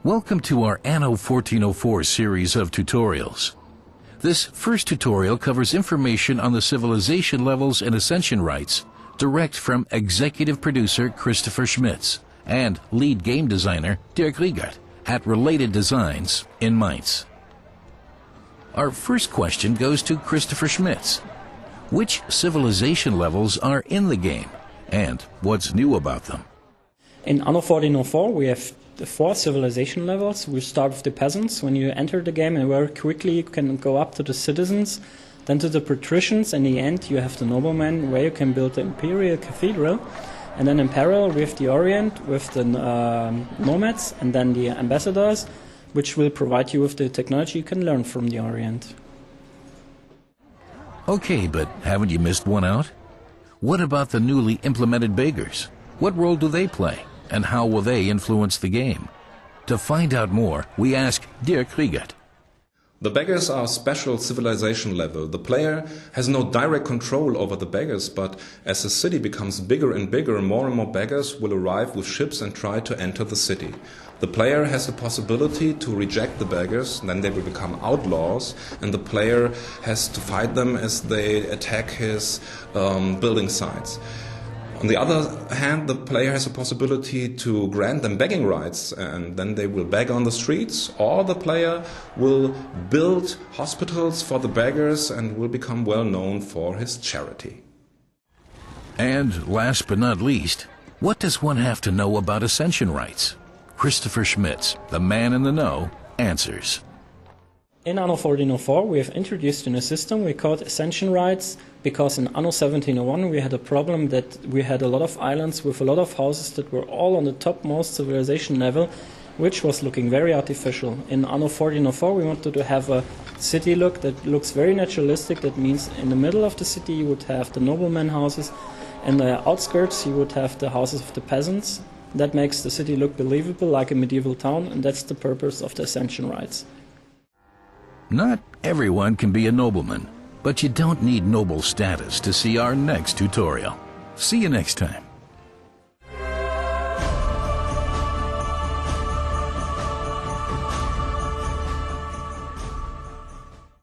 Welcome to our Anno 1404 series of tutorials. This first tutorial covers information on the civilization levels and ascension rights direct from executive producer Christopher Schmitz and lead game designer Dirk Riegert at Related Designs in Mainz. Our first question goes to Christopher Schmitz. Which civilization levels are in the game and what's new about them? In Anno 1404 we have the 4 civilization levels. We start with the peasants. When you enter the game, and very quickly you can go up to the citizens, then to the patricians, and in the end you have the noblemen, where you can build the imperial cathedral. And then in parallel we have the Orient with the nomads, and then the ambassadors, which will provide you with the technology you can learn from the Orient. Okay, but haven't you missed one out? What about the newly implemented beggars? What role do they play? And how will they influence the game? To find out more, we ask Dirk Riegert. The beggars are a special civilization level. The player has no direct control over the beggars, but as the city becomes bigger and bigger, more and more beggars will arrive with ships and try to enter the city. The player has the possibility to reject the beggars, then they will become outlaws, and the player has to fight them as they attack his building sites. On the other hand, the player has a possibility to grant them begging rights, and then they will beg on the streets, or the player will build hospitals for the beggars and will become well known for his charity. And last but not least, what does one have to know about ascension rights? Christopher Schmitz, the man in the know, answers. In Anno 1404 we have introduced a new system we called ascension rights, because in Anno 1701 we had a problem that we had a lot of islands with a lot of houses that were all on the topmost civilization level, which was looking very artificial. In Anno 1404 we wanted to have a city look that looks very naturalistic. That means in the middle of the city you would have the nobleman houses, and the outskirts you would have the houses of the peasants. That makes the city look believable, like a medieval town, and that's the purpose of the ascension rights. Not everyone can be a nobleman, but you don't need noble status to see our next tutorial. See you next time.